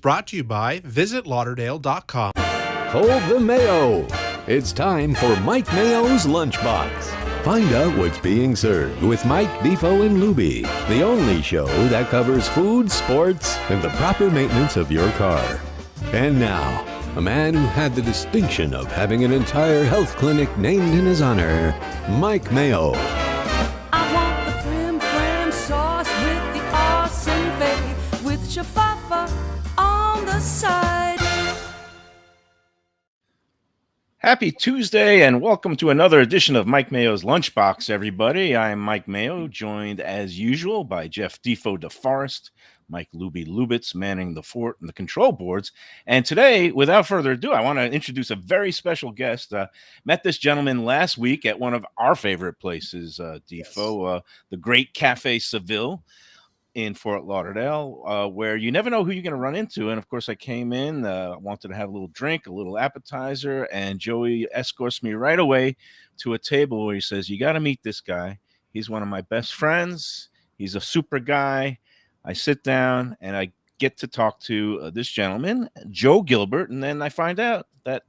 brought to you by visitlauderdale.com. Hold the Mayo. It's time for Mike Mayo's Lunchbox. Find out what's being served with Mike, Defo and Lubie, the only show that covers food, sports, and the proper maintenance of your car. And now, a man who had the distinction of having an entire health clinic named in his honor, Mike Mayo. I want the flim flam sauce with the awesome fave, with shafafa on the side. Happy Tuesday and welcome to another edition of Mike Mayo's Lunchbox, everybody. I'm Mike Mayo, joined as usual by Jeff Defo DeForest, Mike Lubie Lubitz manning the fort and the control boards. And today, without further ado, I want to introduce a very special guest. Met this gentleman last week at one of our favorite places, Defo, the Great Cafe Seville in Fort Lauderdale, where you never know who you're going to run into. And of course, I came in, wanted to have a little drink, a little appetizer, and Joey escorts me right away to a table where he says, "You got to meet this guy. He's one of my best friends. He's a super guy." I sit down and I get to talk to this gentleman, Joe Gilbert, and then I find out that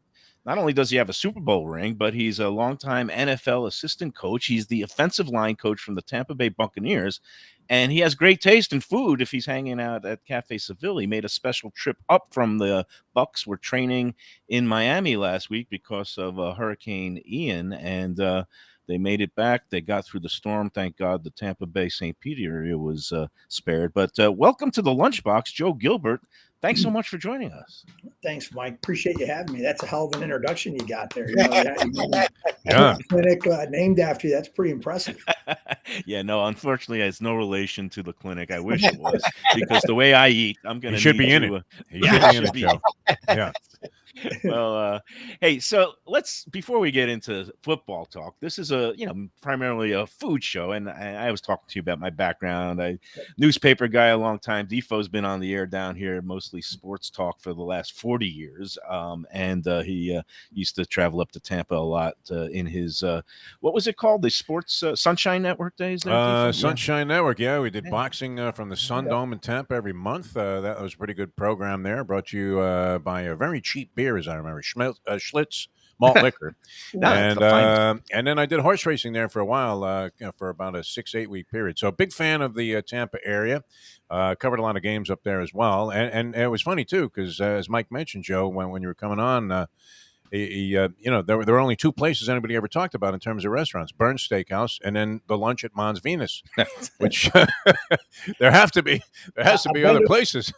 not only does he have a Super Bowl ring, but he's a longtime NFL assistant coach. He's the offensive line coach from the Tampa Bay Buccaneers, and he has great taste in food if he's hanging out at Cafe Seville. He made a special trip up from the Bucs. Were training in Miami last week because of Hurricane Ian, and they made it back. They got through the storm. Thank God the Tampa Bay St. Pete area was spared. But welcome to the Lunchbox, Joe Gilbert. Thanks so much for joining us. Thanks, Mike. Appreciate you having me. That's a hell of an introduction you got there. Yeah. Clinic named after you. That's pretty impressive. Yeah, no, unfortunately, it's no relation to the clinic. I wish it was, because the way I eat, I'm going to should be in it. He should be in it, Joe. Yeah. Well, hey, so before we get into football talk, this is primarily a food show, and I was talking to you about my background. I newspaper guy a long time. Defoe's been on the air down here, mostly sports talk for the last 40 years, and he used to travel up to Tampa a lot in his what was it called? The Sports Sunshine Network days there? Sunshine Network, yeah. We did boxing from the Sun Dome in Tampa every month. That was a pretty good program there. Brought you by a very cheap beer, as I remember, Schlitz malt liquor. And then I did horse racing there for a while, for about a 6-8 week period. So a big fan of the Tampa area. Covered a lot of games up there as well. And it was funny, too, because as Mike mentioned, Joe, when you were coming on, there were only two places anybody ever talked about in terms of restaurants: Bern's Steakhouse and then the lunch at Mons Venus, which there has to be other places,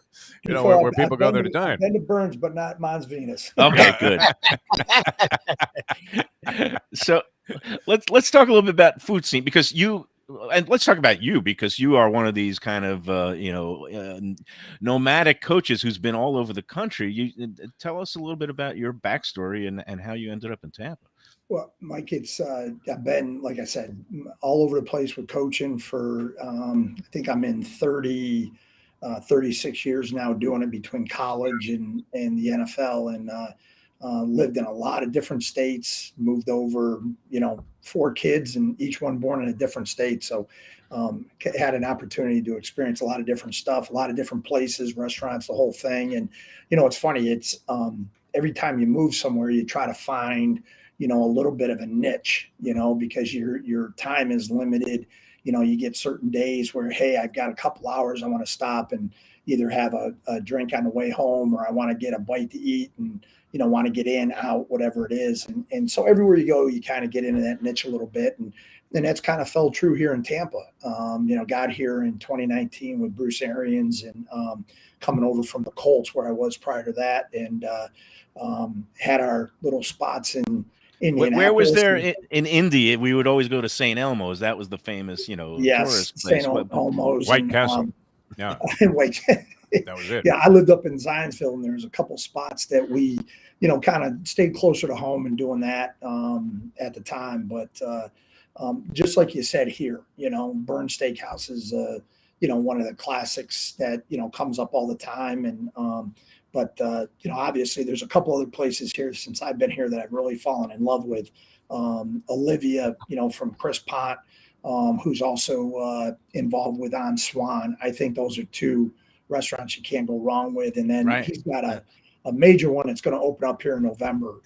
where people go there to dine. I've been to Bern's, but not Mons Venus. Okay, good. So let's talk a little bit about food scene, because let's talk about you, because you are one of these kind of nomadic coaches who's been all over the country. You tell us a little bit about your backstory and how you ended up in Tampa. Well, Mike, I've been, like I said, all over the place with coaching for I think I'm in 36 years now, doing it between college and the NFL, and lived in a lot of different states, moved over, 4 kids, and each one born in a different state. So had an opportunity to experience a lot of different stuff, a lot of different places, restaurants, the whole thing. And, it's funny. It's every time you move somewhere, you try to find, a little bit of a niche, because your time is limited. You get certain days where, hey, I've got a couple hours. I want to stop and either have a drink on the way home, or I want to get a bite to eat and, want to get in, out, whatever it is. And so everywhere you go, you kind of get into that niche a little bit. And that's kind of fell true here in Tampa. Got here in 2019 with Bruce Arians and coming over from the Colts, where I was prior to that, and had our little spots in Indianapolis. Where was there in Indy? We would always go to St. Elmo's. That was the famous, tourist place. St. Elmo's. White Castle. Yeah. White. That was it. Yeah, I lived up in Zionsville, and there's a couple spots that we, kind of stayed closer to home and doing that at the time. But just like you said here, Bern's Steakhouse is, one of the classics that, comes up all the time. And but obviously there's a couple other places here since I've been here that I've really fallen in love with. Olivia, from Chris Pont, who's also involved with On Swan. I think those are two restaurants you can't go wrong with. And then Right. he's got a major one that's going to open up here in November.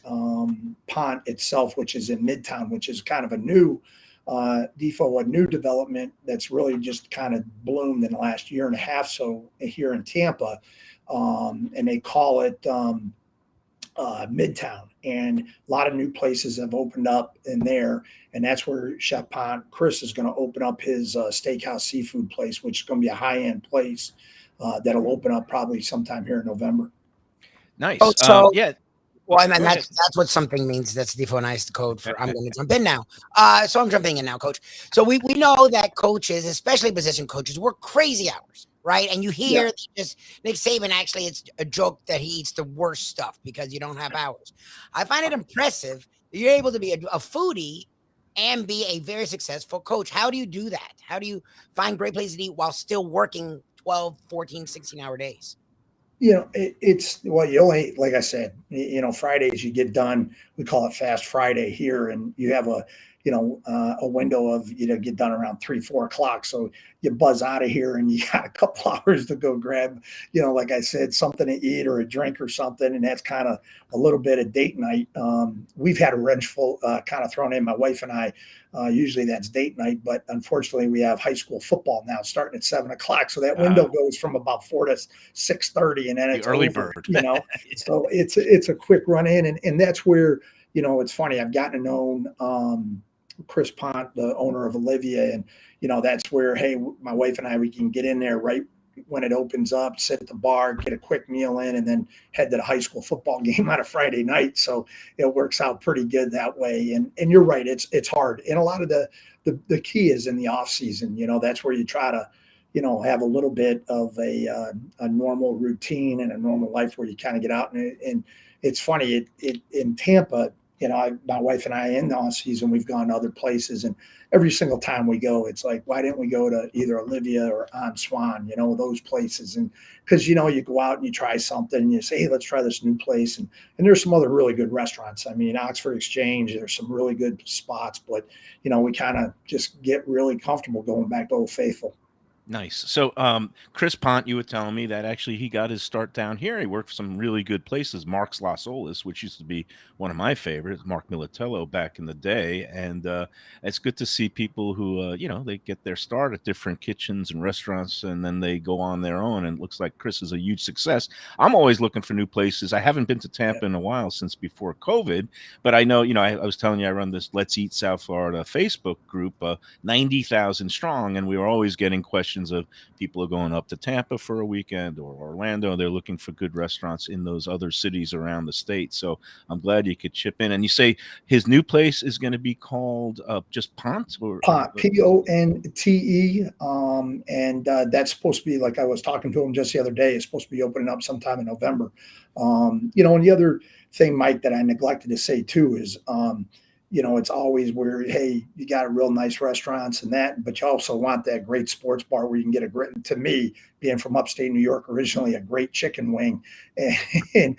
Pont itself, which is in Midtown, which is kind of a new Defo, a new development that's really just kind of bloomed in the last year and a half. So here in Tampa, and they call it Midtown, and a lot of new places have opened up in there. And that's where Chef Pont, Chris, is going to open up his steakhouse seafood place, which is going to be a high-end place that'll open up probably sometime here in November. Nice. Oh, so yeah. well, and Go ahead. that's what something means. That's Defo and I's code for I'm going to jump in now. So I'm jumping in now, Coach. So we know that coaches, especially position coaches, work crazy hours, right? And you hear just Nick Saban, actually, it's a joke that he eats the worst stuff because you don't have hours. I find it impressive that you're able to be a foodie and be a very successful coach. How do you do that? How do you find great places to eat while still working 12, 14, 16-hour days? You know, it's well, you only, like I said, you know, Fridays you get done. We call it Fast Friday here, and you have a window of, get done around 3, 4 o'clock. So you buzz out of here and you got a couple hours to go grab, like I said, something to eat or a drink or something. And that's kind of a little bit of date night. We've had a wrench full kind of thrown in, my wife and I. Usually that's date night, but unfortunately we have high school football now starting at 7 o'clock. So that window goes from about 4 to 6:30, and then it's early over, bird. So it's a quick run in, and that's where, it's funny. I've gotten to know Chris Pont, the owner of Olivia, and that's where, hey, my wife and I, we can get in there right when it opens up, sit at the bar, get a quick meal in, and then head to the high school football game on a Friday night. So it works out pretty good that way. And you're right, it's hard. And a lot of the key is in the off season. That's where you try to, have a little bit of a normal routine and a normal life where you kind of get out. And it's funny, in Tampa, my wife and I, in the off season, we've gone to other places, and every single time we go, it's like, why didn't we go to either Olivia or On Swan, those places? And because, you go out and you try something and you say, hey, let's try this new place. And there's some other really good restaurants. I mean, Oxford Exchange, there's some really good spots, but, we kind of just get really comfortable going back to Old Faithful. Nice. So, Chris Pont, you were telling me that actually he got his start down here. He worked for some really good places, Mark's Las Olas, which used to be one of my favorites, Mark Militello back in the day. And it's good to see people who, they get their start at different kitchens and restaurants, and then they go on their own. And it looks like Chris is a huge success. I'm always looking for new places. I haven't been to Tampa in a while, since before COVID, but I know, I was telling you, I run this Let's Eat South Florida Facebook group, 90,000 strong, and we were always getting questions of people are going up to Tampa for a weekend or Orlando. They're looking for good restaurants in those other cities around the state. So I'm glad you could chip in. And you say his new place is going to be called just Pont? Pont, Ponte. And that's supposed to be, like I was talking to him just the other day, it's supposed to be opening up sometime in November. And the other thing, Mike, that I neglected to say too is, it's always where, hey, you got a real nice restaurants and that, but you also want that great sports bar where you can get a great, to me, being from upstate New York originally, a great chicken wing. And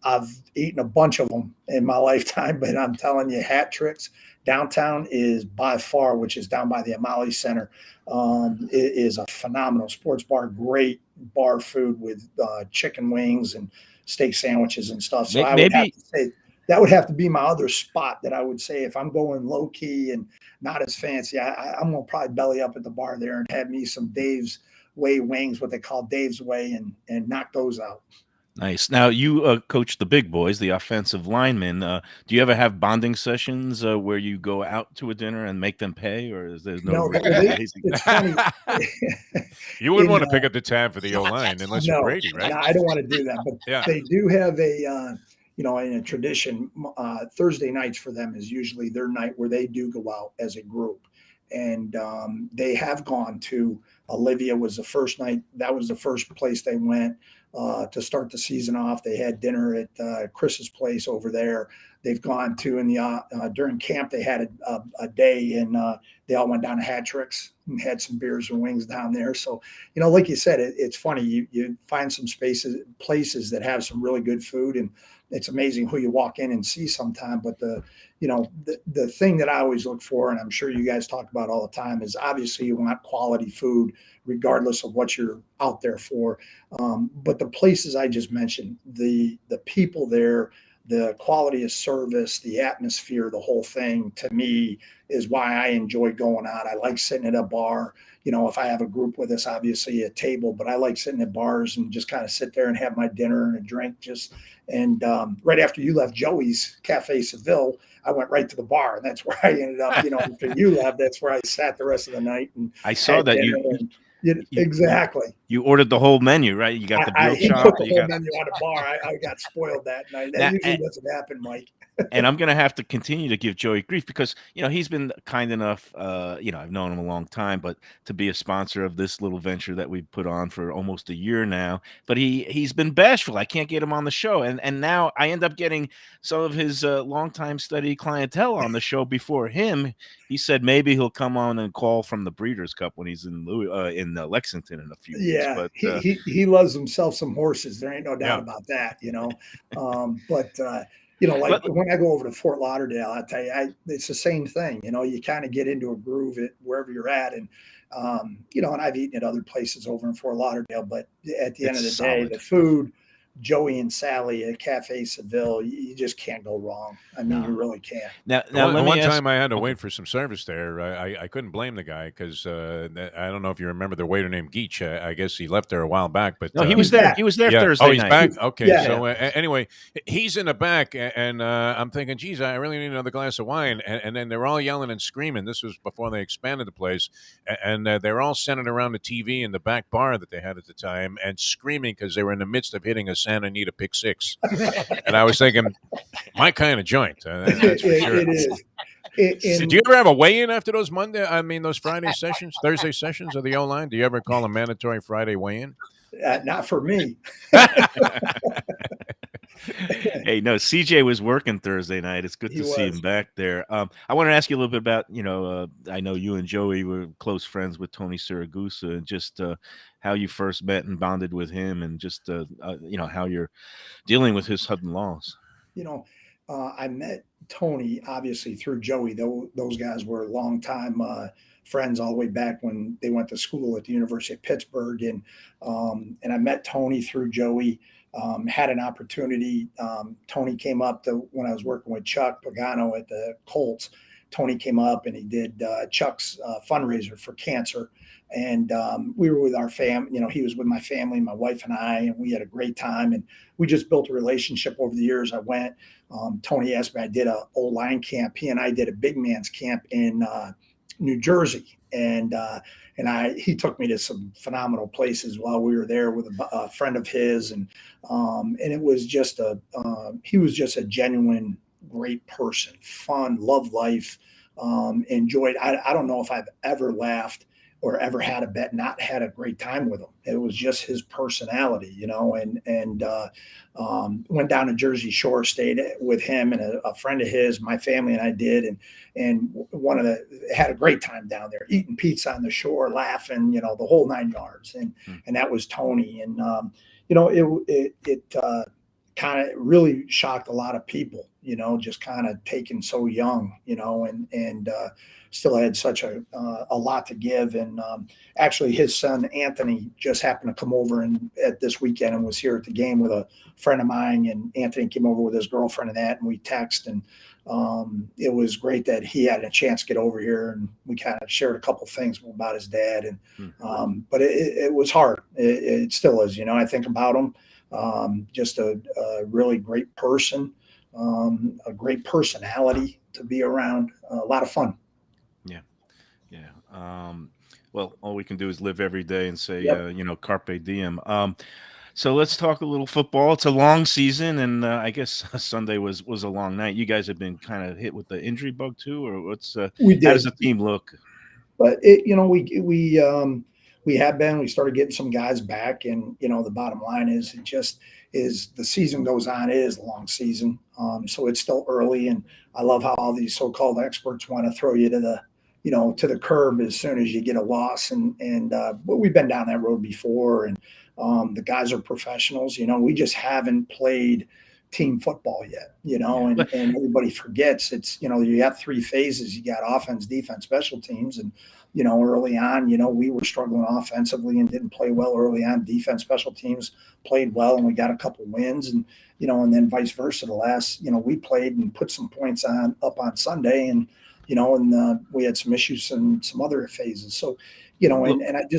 I've eaten a bunch of them in my lifetime, but I'm telling you, Hat Tricks downtown is by far, which is down by the Amali Center, it is a phenomenal sports bar, great bar food with chicken wings and steak sandwiches and stuff. So I would have to say, that would have to be my other spot that I would say, if I'm going low key and not as fancy, I'm going to probably belly up at the bar there and have me some Dave's Way wings, what they call Dave's Way, and knock those out. Nice. Now, you coach the big boys, the offensive linemen. Do you ever have bonding sessions where you go out to a dinner and make them pay, or is there no? It's funny. You wouldn't want to pick up the tab for the O-line unless you're Brady, right? No, I don't want to do that. But they do have a in a tradition, Thursday nights for them is usually their night where they do go out as a group. And they have gone to Olivia was the first night. That was the first place they went to start the season off. They had dinner at Chris's place over there. they've gone to in the during camp. They had a day, and they all went down to Hat Tricks and had some beers and wings down there. So, like you said, it's funny. You find some places that have some really good food, and it's amazing who you walk in and see sometime. But the thing that I always look for, and I'm sure you guys talk about all the time, is obviously you want quality food regardless of what you're out there for. But the places I just mentioned, the people there, the quality of service, the atmosphere, the whole thing, to me, is why I enjoy going out. I like sitting at a bar. If I have a group with us, obviously a table, but I like sitting at bars and just kind of sit there and have my dinner and a drink. Right after you left Joey's Cafe Seville, I went right to the bar, and that's where I ended up. After you left, that's where I sat the rest of the night. And I saw that exactly. You ordered the whole menu, right? You got the grilled he chop. took the whole menu out of bar. I got spoiled that night. That usually doesn't happen, Mike. And I'm going to have to continue to give Joey grief because, he's been kind enough, I've known him a long time, but to be a sponsor of this little venture that we've put on for almost a year now. But he's been bashful. I can't get him on the show. And now I end up getting some of his longtime study clientele on the show before him. He said maybe he'll come on and call from the Breeders' Cup when he's in Lexington in a few weeks. Yeah, but he loves himself some horses. There ain't no doubt about that, But when I go over to Fort Lauderdale, I tell you, it's the same thing. You kind of get into a groove at wherever you're at, and and I've eaten at other places over in Fort Lauderdale. But at the end of the day, the food, Joey and Sally at Cafe Seville, you just can't go wrong. I mean, you really can't. Now one time I had to wait for some service there. I couldn't blame the guy because I don't know if you remember the waiter named Geach. I guess he left there a while back, but no, he was there. He was there Thursday night. Oh, he's night. back. Okay, so anyway, he's in the back, and I'm thinking, geez, I really need another glass of wine. And then they're all yelling and screaming. This was before they expanded the place, and they're all centered around the TV in the back bar that they had at the time, and screaming because they were in the midst of hitting a Santa Anita pick six. And I was thinking, my kind of joint. That's for sure. It is. Did you ever have a weigh-in after those those Friday sessions, Thursday sessions of the O-line? Do you ever call a mandatory Friday weigh-in? Not for me. Hey, no, CJ was working Thursday night. It's good to see him back there. I want to ask you a little bit about, I know you and Joey were close friends with Tony Siragusa, and just how you first met and bonded with him, and just, how you're dealing with his sudden loss. I met Tony obviously through Joey. Those guys were longtime friends all the way back when they went to school at the University of Pittsburgh, and I met Tony through Joey. Had an opportunity. Tony came up when I was working with Chuck Pagano at the Colts. Tony came up and he did Chuck's fundraiser for cancer. And we were with our family, he was with my family, my wife and I, and we had a great time. And we just built a relationship over the years. I went, Tony asked me, I did a O-line camp. He and I did a big man's camp in New Jersey. And he took me to some phenomenal places while we were there with a friend of his. And it was just he was just a genuine, great person, fun, loved life, enjoyed. I don't know if I've ever laughed or ever had a bet, not had a great time with him. It was just his personality, and went down to Jersey Shore, stayed with him and a friend of his, my family and I did. And had a great time down there, eating pizza on the shore, laughing, the whole 9 yards. And that was Tony. And, it kind of really shocked a lot of people, just kind of taken so young, and still had such a lot to give. And actually his son, Anthony, just happened to come over at this weekend and was here at the game with a friend of mine. And Anthony came over with his girlfriend and that, and we texted, and it was great that he had a chance to get over here, and we kind of shared a couple things about his dad. And but it was hard. It still is. I think about him. Just a really great person, a great personality to be around, a lot of fun. Well, all we can do is live every day and say, carpe diem. So let's talk a little football. It's a long season, and I guess Sunday was a long night. You guys have been kind of hit with the injury bug too, or what's? How does the team look? But we we have been. We started getting some guys back, and the bottom line is it just is the season goes on. It is a long season, so it's still early, and I love how all these so-called experts want to throw you to the to the curb as soon as you get a loss, and but we've been down that road before, and the guys are professionals. We just haven't played team football yet, and everybody forgets it's, you have 3 phases. You got offense, defense, special teams. And, early on, we were struggling offensively and didn't play well early on. Defense, special teams played well, and we got a couple wins, and, and then vice versa. The last, we played and put some points up on Sunday, and, we had some issues in some other phases. So, and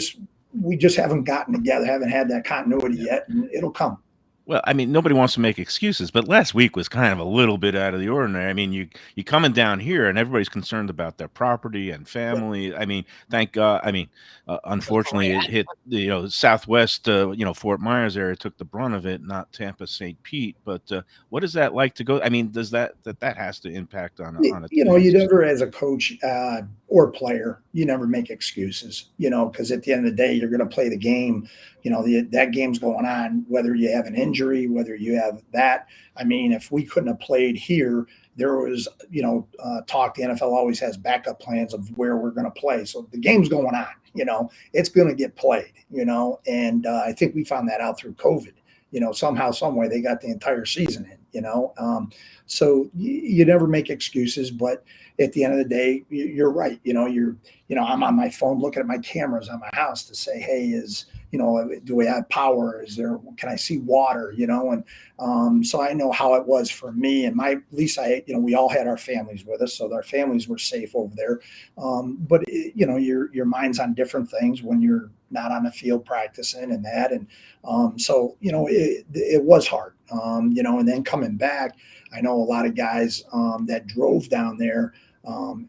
we just haven't gotten together, haven't had that continuity yet, and it'll come. Well, I mean, nobody wants to make excuses, but last week was kind of a little bit out of the ordinary. I mean, you coming down here, and everybody's concerned about their property and family. I mean, thank God. I mean, unfortunately, it hit Southwest, Fort Myers area took the brunt of it, not Tampa, St. Pete. But what is that like to go? I mean, does that has to impact on a you never, as a coach or player, you never make excuses. Because at the end of the day, you're going to play the game. That game's going on, whether you have an injury, whether you have that. I mean, if we couldn't have played here, there was, talk. The NFL always has backup plans of where we're going to play. So the game's going on, it's going to get played, and I think we found that out through COVID. Somehow, some way they got the entire season in, so you never make excuses, but at the end of the day, you're right. I'm on my phone looking at my cameras on my house to say, hey, do we have power? Can I see water? And so I know how it was for me and at least we all had our families with us. So our families were safe over there. But your mind's on different things when you're not on the field practicing and that. And so, it was hard, and then coming back, I know a lot of guys that drove down there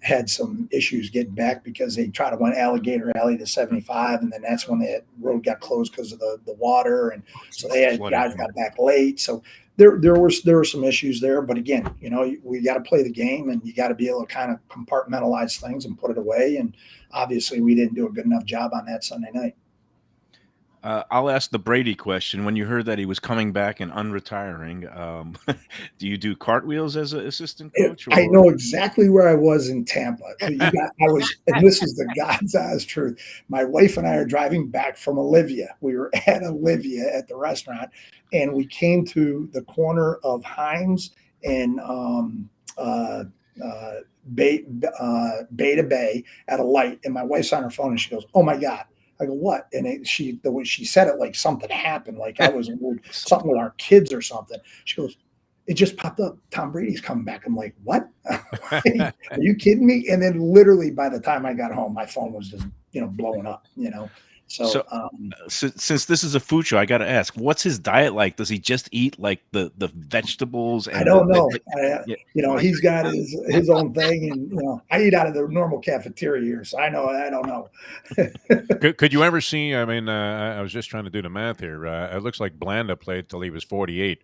had some issues getting back because they tried to run Alligator Alley to 75, and then that's when the road got closed because of the water, and so they had guys got back late. So there were some issues there, but again, we got to play the game, and you got to be able to kind of compartmentalize things and put it away. And obviously, we didn't do a good enough job on that Sunday night. I'll ask the Brady question. When you heard that he was coming back and unretiring, do you do cartwheels as an assistant coach? I know exactly where I was in Tampa. And this is the God's honest truth. My wife and I are driving back from Olivia. We were at Olivia at the restaurant, and we came to the corner of Hines and Beta Bay at a light, and my wife's on her phone, and she goes, "Oh my God." I go, what? And the way she said it, like something happened, like I was something with our kids or something. She goes, it just popped up. Tom Brady's coming back. I'm like, what? Are you kidding me? And then literally by the time I got home, my phone was just, blowing up, So, since this is a food show, I got to ask, what's his diet like? Does he just eat like the vegetables? And I don't know. He's got his own thing, and I eat out of the normal cafeteria here, so I don't know. Could you ever see? I mean, I was just trying to do the math here. It looks like Blanda played till he was 48.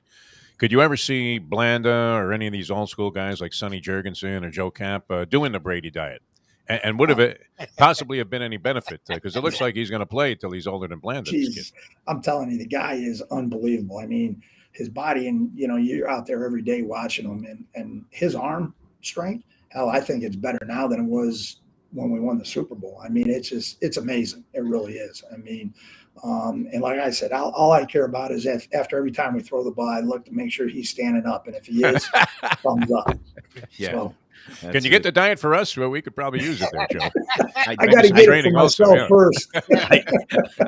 Could you ever see Blanda or any of these old school guys like Sonny Jurgensen or Joe Camp doing the Brady diet? And would it possibly have been any benefit? Because it looks like he's going to play till he's older than Blanda. I'm telling you, the guy is unbelievable. I mean, his body, and you're out there every day watching him, and his arm strength. Hell, I think it's better now than it was when we won the Super Bowl. I mean, it's amazing. It really is. I mean, and like I said, all I care about is after every time we throw the ball, I look to make sure he's standing up, and if he is, thumbs up. Yeah. So, can you get the diet for us? Well, we could probably use it there, Joe. I got to get it for myself first.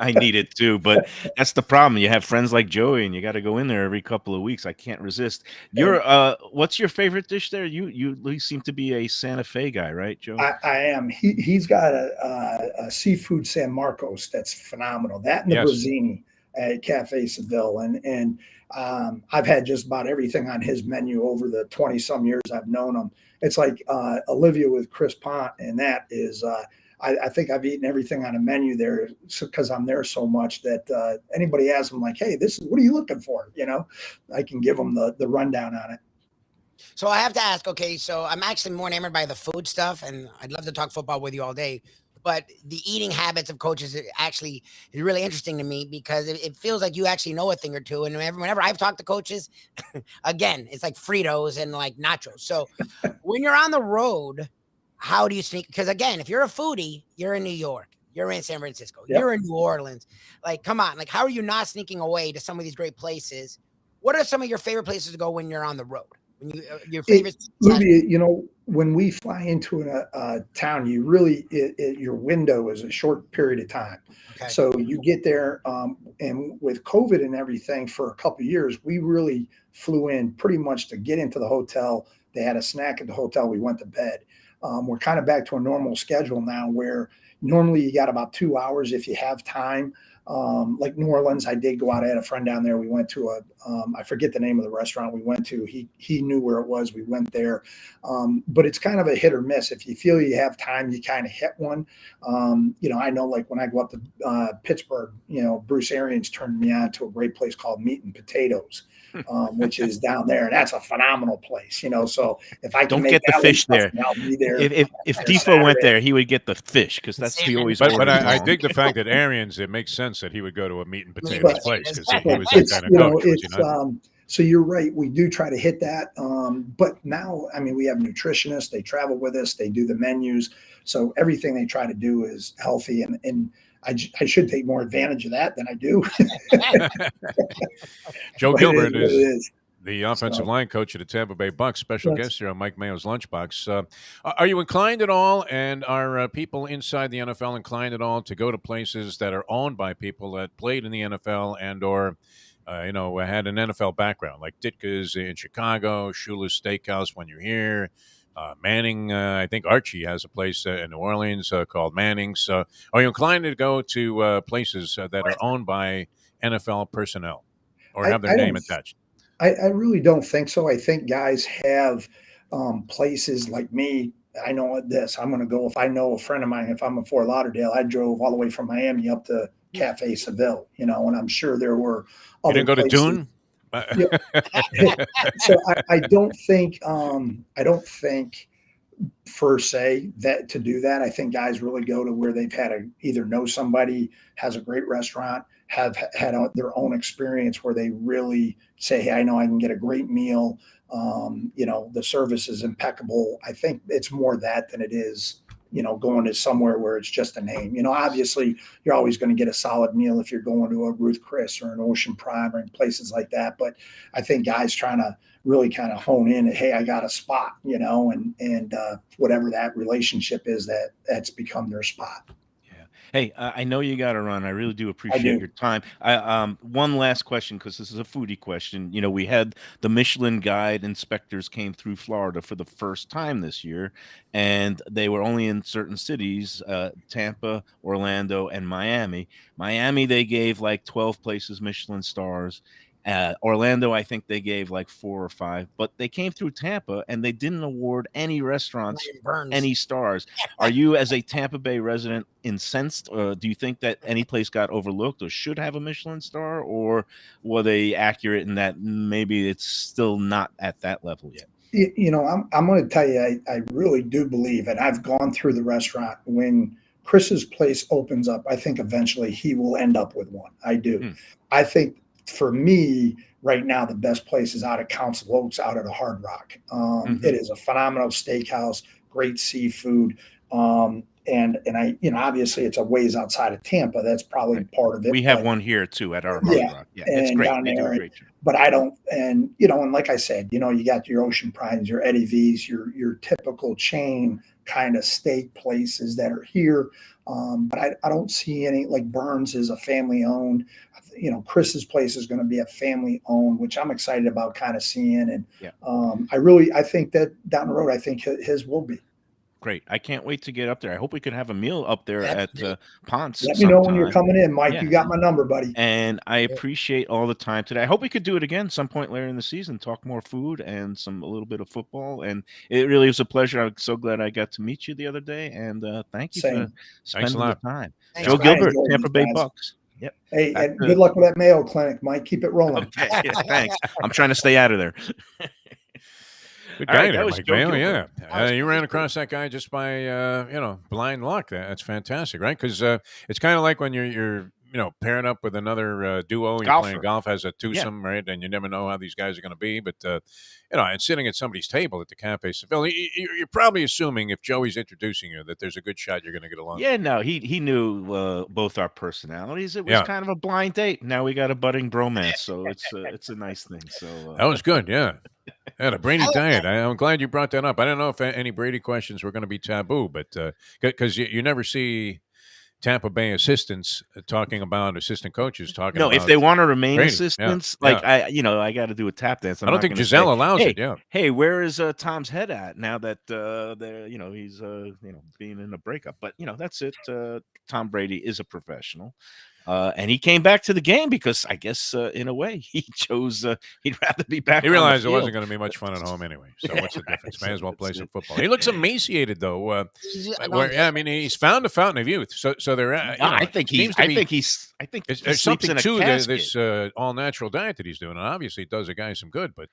I need it too, but that's the problem. You have friends like Joey, and you got to go in there every couple of weeks. I can't resist. What's your favorite dish there? You seem to be a Santa Fe guy, right, Joe? I am. He's got a seafood San Marcos that's phenomenal. That and the Brazzini at Cafe Seville, and I've had just about everything on his menu over the 20-some years I've known him. It's like Olivia with Chris Pont, and that is I think I've eaten everything on a menu there because I'm there so much that anybody asks them like, hey, what are you looking for? I can give them the rundown on it. So I have to ask, okay, so I'm actually more enamored by the food stuff, and I'd love to talk football with you all day. but the eating habits of coaches actually is really interesting to me because it feels like you actually know a thing or two. And whenever I've talked to coaches, again, it's like Fritos and like nachos. So when you're on the road, how do you sneak? Because again, if you're a foodie, you're in New York, you're in San Francisco, you're in New Orleans. Like, come on, like, how are you not sneaking away to some of these great places? What are some of your favorite places to go when you're on the road? When your favorite, Lubie, when we fly into a town, you really your window is a short period of time. Okay. So you get there, and with COVID and everything for a couple of years, we really flew in pretty much to get into the hotel. They had a snack at the hotel. We went to bed. We're kind of back to a normal schedule now, where normally you got about 2 hours if you have time. Like New Orleans, I did go out. I had a friend down there. We went to I forget the name of the restaurant we went to. He knew where it was. We went there. But it's kind of a hit or miss. If you feel you have time, you kind of hit one. I know, like when I go up to Pittsburgh, Bruce Arians turned me on to a great place called Meat and Potatoes, which is down there. And that's a phenomenal place, So if I can don't make get the that fish there. I'll be there. If Defo went there, he would get the fish because that's he always. But I orders. dig the fact that Arians, it makes sense that he would go to a meat and potatoes place because he was that It's, kind of coach. Was he not? So you're right. We do try to hit that. But now, we have nutritionists. They travel with us. They do the menus. So everything they try to do is healthy. And I should take more advantage of that than I do. Joe But Gilbert it is the offensive line coach of the Tampa Bay Bucs, special Yes. guest here on Mike Mayo's Lunchbox. Are you inclined at all, and are people inside the NFL inclined at all to go to places that are owned by people that played in the NFL and or had an NFL background, like Ditka's in Chicago, Shula's Steakhouse when you're here, Manning, I think Archie has a place in New Orleans called Manning's. Are you inclined to go to places that are owned by NFL personnel or have their name attached? I really don't think so. I think guys have places like me. I know this. I'm going to go if I know a friend of mine. If I'm in Fort Lauderdale, I drove all the way from Miami up to Cafe Seville, and I'm sure there were other You didn't go places. to Dune? So I don't think per se that to do that. I think guys really go to where they've had either know somebody has a great restaurant, have had their own experience where they really say, hey, I know I can get a great meal. The service is impeccable. I think it's more that than it is, going to somewhere where it's just a name. Obviously you're always going to get a solid meal if you're going to a Ruth Chris or an Ocean Prime or in places like that. But I think guys trying to really kind of hone in hey, I got a spot, and whatever that relationship is, that's become their spot. Hey, I know you got to run. I really do appreciate your time. One last question, because this is a foodie question. We had the Michelin Guide inspectors came through Florida for the first time this year, and they were only in certain cities, Tampa, Orlando, and Miami. Miami, they gave like 12 places Michelin stars. Orlando, I think they gave like 4 or 5, but they came through Tampa and they didn't award any restaurants any stars. Are you, as a Tampa Bay resident, incensed? Or do you think that any place got overlooked or should have a Michelin star, or were they accurate in that maybe it's still not at that level yet? I'm going to tell you, I really do believe, and I've gone through the restaurant when Chris's place opens up. I think eventually he will end up with one. I do. I think, for me, right now, the best place is out of Council Oaks, out of the Hard Rock. It is a phenomenal steakhouse, great seafood. And I, obviously it's a ways outside of Tampa. That's probably part of it. We have one here too at our Hard Rock. Yeah, it's great. They do a great job. But I don't, and like I said, you got your Ocean Primes, your Eddie V's, your typical chain kind of steak places that are here. But I don't see any, like Burns is a family owned. Chris's place is going to be a family owned, which I'm excited about kind of seeing. And I think that down the road, I think his will be. Great. I can't wait to get up there. I hope we could have a meal up there at Ponce. Let me know when you're coming in, Mike. You got my number, buddy. And I appreciate all the time today. I hope we could do it again some point later in the season, talk more food and a little bit of football. And it really was a pleasure. I'm so glad I got to meet you the other day. And thank you for spending the time. Thanks, Joe Gilbert, Tampa Bay Bucs. Yep. Hey, and good luck with that Mayo Clinic, Mike. Keep it rolling. Okay, thanks. I'm trying to stay out of there. Good All guy right, there, that was Mike Joe Mayo. Gilbert. Yeah, you ran across that guy just by blind luck. That's fantastic, right? Because it's kind of like when you're pairing up with another duo. You're playing Golfer. golf as a Yeah. twosome, right? And you never know how these guys are going to be. But and sitting at somebody's table at the Cafe Seville, you're probably assuming if Joey's introducing you that there's a good shot you're going to get along. Yeah, no, he knew both our personalities. It was Yeah. kind of a blind date. Now we got a budding bromance, so it's a nice thing. So That was good. Yeah. Yeah, the Brady I like diet. I'm glad you brought that up. I don't know if any Brady questions were going to be taboo, but because you never see Tampa Bay assistants talking about assistant coaches talking no, about if they want to remain Brady. assistants, Yeah, like I got to do a tap dance. I'm I don't not think gonna Giselle say, allows hey, it. Yeah. hey, where is Tom's head at now that he's being in a breakup? But that's it. Tom Brady is a professional. And he came back to the game because I guess in a way he chose he'd rather be back. He on the realized it field. wasn't going to be much fun at home anyway. So what's the difference? May as well play some football. He looks emaciated though. I mean, he's found a fountain of youth. So there. I think he there's sleeps something in a to casket. this all natural diet that he's doing, and obviously it does a guy some good. But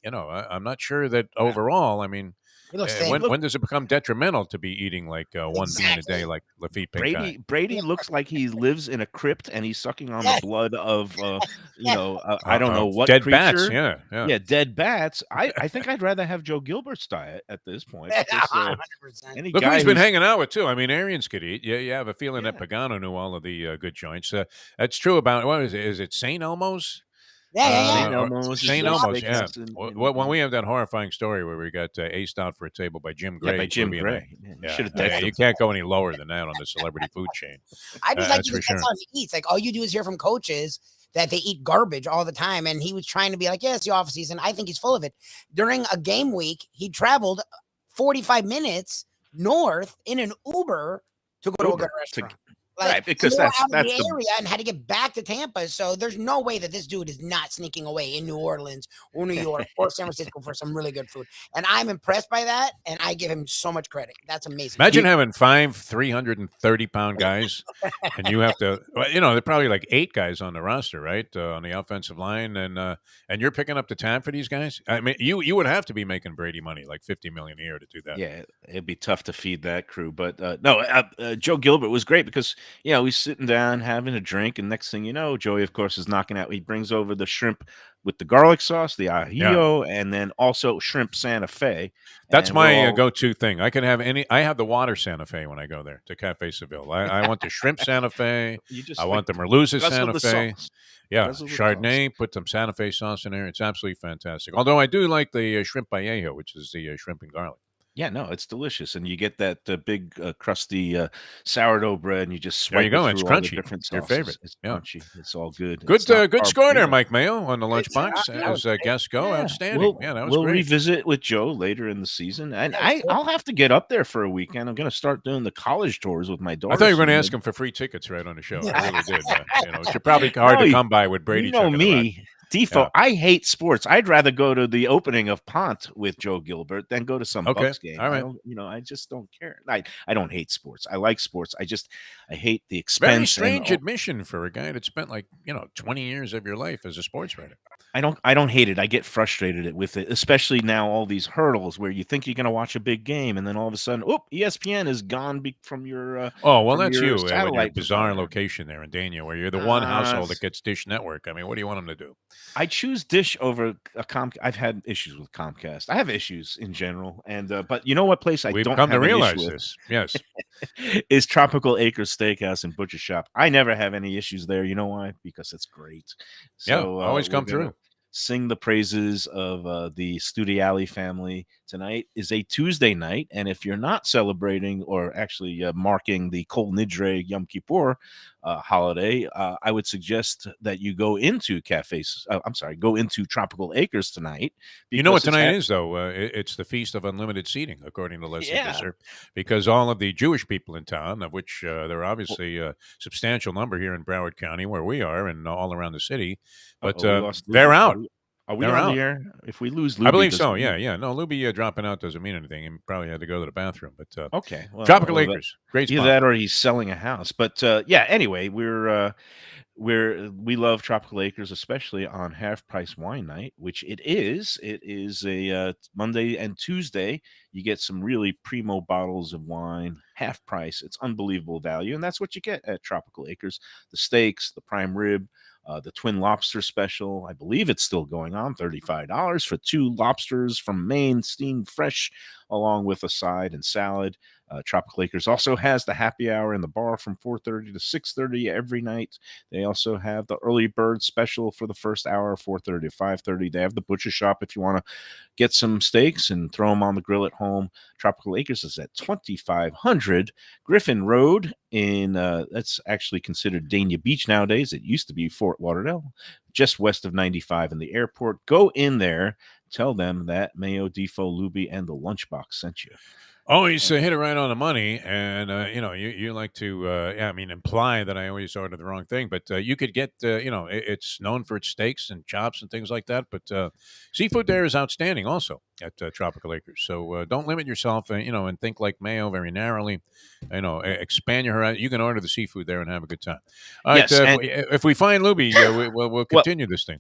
I'm not sure that overall. I mean, He looks thin. when does it become detrimental to be eating like one bean a day, like Lafitte Pink Brady looks like he lives in a crypt and he's sucking on Yes. the blood of I don't know what dead creature. bats. Yeah. Dead bats. I think I'd rather have Joe Gilbert's diet at this point. Because, 100%. any Look who guy he's been who's- hanging out with too. I mean, Arians could eat. You have a feeling that Pagano knew all of the good joints. That's true about what is it? Is it St. Elmo's? St. Elmo's. St. is Elmo's, yeah. steaks and- When we have that horrifying story where we got aced out for a table by Jim Gray. by Jim Ruby and I. Gray. Man, you Yeah, should have texted you him. can't go any lower than that on the celebrity food chain. I just like That's to for that's sure. how he eats. Like all you do is hear from coaches that they eat garbage all the time. And he was trying to be like, yeah, it's the off season. I think he's full of it. During a game week, he traveled 45 minutes north in an Uber to go to a good restaurant. Right, because flew that's out of the the area and had to get back to Tampa. So there's no way that this dude is not sneaking away in New Orleans or New York or San Francisco for some really good food. And I'm impressed by that, and I give him so much credit. That's amazing. Imagine having 5 330-pound guys, and you have to. Well, there are probably like 8 guys on the roster, right, on the offensive line, and you're picking up the tab for these guys. I mean, you would have to be making Brady money, like $50 million a year, to do that. Yeah, it'd be tough to feed that crew. But Joe Gilbert was great because he's sitting down having a drink, and next thing you know, Joey, of course, is knocking out. He brings over the shrimp with the garlic sauce, the ajillo, and then also shrimp Santa Fe. That's And my we're all- go-to thing. I can have any. I have the water Santa Fe when I go there to Cafe Seville. I want the shrimp Santa Fe. You just I like want the Merluzа guzzle Santa the Fe. sauce. Yeah, Guzzle the Chardonnay. Put some Santa Fe sauce in there. It's absolutely fantastic. Although I do like the shrimp paella, which is the shrimp and garlic. Yeah, no, it's delicious, and you get that big crusty sourdough bread, and you just swipe There you go. it It's through all the crunchy. different It's your sauces. favorite. It's Yeah. crunchy. It's all good. Good, It's not good carb score there, free. Mike Mayo, on the Good job. lunchbox That was as guest go. Yeah. Outstanding. Yeah, that was we'll great. revisit with Joe later in the season, and I'll have to get up there for a weekend. I'm going to start doing the college tours with my daughter. I thought you were going to ask him for free tickets right on the show. I really did. It's probably hard to come by with Brady. You know chugging around. me, Defo. Yeah. I hate sports. I'd rather go to the opening of Pont with Joe Gilbert than go to some Okay. Bucs game. All right. I just don't care. I don't hate sports. I like sports. I hate the Very expense. strange and admission for a guy that spent 20 years of your life as a sports writer. I don't hate it. I get frustrated with it, especially now all these hurdles where you think you're going to watch a big game, and then all of a sudden, ESPN is gone from your. Oh, well, from that's your you with your satellite bizarre provider. location there in Dania, where you're the one household that s- gets Dish Network. I mean, what do you want them to do? I choose Dish over a Comcast. I've had issues with Comcast. I have issues in general, and but you know what place We've don't come have to an issue realize with this. Yes. is Tropical Acres Steakhouse and Butcher Shop. I never have any issues there. You know why? Because it's great. Yeah, So always we're come gonna through. Sing the praises of the Studiali family. Tonight is a Tuesday night, and if you're not celebrating or actually marking the Kol Nidre Yom Kippur holiday, I would suggest that you go into go into Tropical Acres tonight. You know what because it's tonight is, though? It's the Feast of Unlimited Seating, according to Leslie Yeah. Visser, because all of the Jewish people in town, of which there are obviously a substantial number here in Broward County, where we are, and all around the city, but we lost they're Lubie. out. Are we They're on out. the air? If we lose Lubie, I believe does so. it Yeah, mean- yeah. No, Lubie dropping out doesn't mean anything. He probably had to go to the bathroom. But Okay. Well, Tropical well, Acres, great Either spot. that or he's selling a house. But anyway, we're we love Tropical Acres, especially on Half Price Wine Night, which it is. It is a Monday and Tuesday. You get some really primo bottles of wine, half price. It's unbelievable value, and that's what you get at Tropical Acres. The steaks, the prime rib, the twin lobster special. I believe it's still going on, $35 for 2 lobsters from Maine, steamed fresh, along with a side and salad. Tropical Acres also has the happy hour in the bar from 4:30 to 6:30 every night. They also have the early bird special for the first hour, 4:30 to 5:30. They have the butcher shop if you want to get some steaks and throw them on the grill at home. Tropical Acres is at 2500 Griffin Road in that's actually considered Dania Beach nowadays. It used to be Fort Lauderdale, just west of 95 in the airport. Go in there, tell them that Mayo, Defo, Lubie, and the Lunchbox sent you. Always hit it right on the money, and you like to imply that I always order the wrong thing, but you could get it's known for its steaks and chops and things like that, but seafood there is outstanding also at Tropical Acres. So don't limit yourself, and think like Mayo very narrowly. Expand your horizon. You can order the seafood there and have a good time. All right, Yes, if we find Lubie, we'll continue this thing.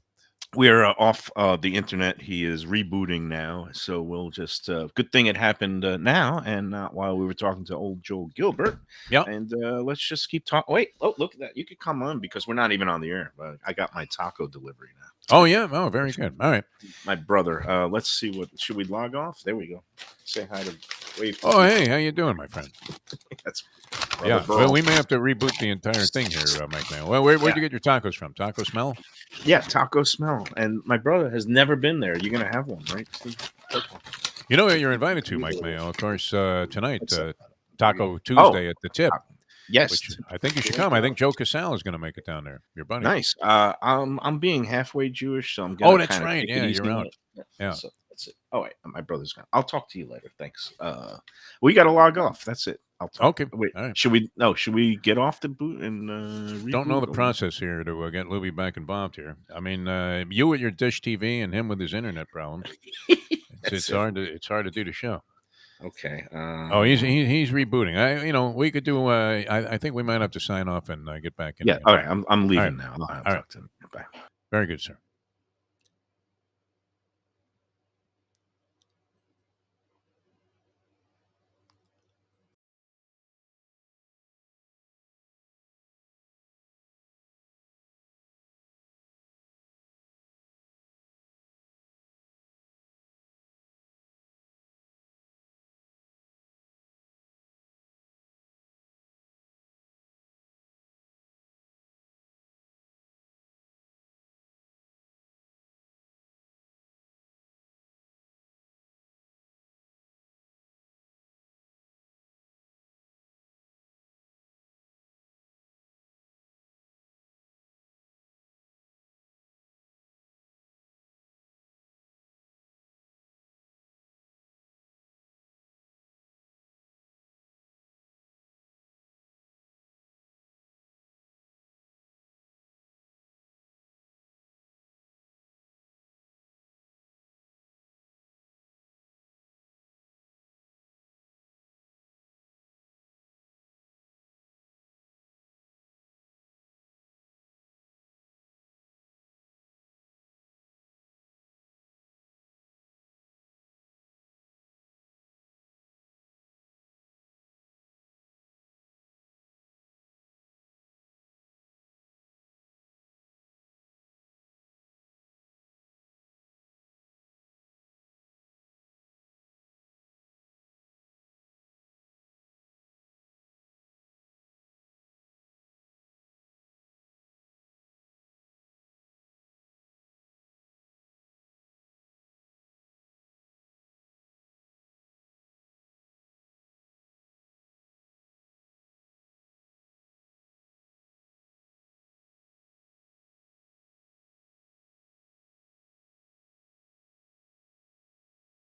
We're off the internet. He is rebooting now, so we'll just good thing it happened now and not while we were talking to old Joe Gilbert. Yeah, and let's just keep talking. Wait, look at that! You could come on because we're not even on the air. But I got my taco delivery now. Oh yeah, very good. All right, my brother. Let's see what should we log off? There we go. Say hi to wave. Oh hey, how you doing, my friend? That's yeah. Well, we may have to reboot the entire thing here, Mike. Now, well, where'd you get your tacos from? Taco Smell? Yeah, Taco Smell. And my brother has never been there. You're gonna have one, right? You know what you're invited to, Mike Mayo. Of course, tonight, Taco Tuesday at the Tip. Yes, which I think you should come. I think Joe Casale is going to make it down there. Your buddy. Nice. I'm being halfway Jewish, so I'm gonna. Oh, that's right. Yeah, you're out. Yeah. So that's it. Oh wait, my brother's gonna. I'll talk to you later. Thanks. We got to log off. That's it. I'll talk. Okay. Wait. All right. Should we get off the boot and? Don't know the process here to get Lubie back involved here. I mean, you with your dish TV and him with his internet problems. It's hard to do the show. Okay. He's rebooting. We could do. I think we might have to sign off and get back in. Yeah. All right. I'm leaving now. All right. Talk to him. Bye. Very good, sir.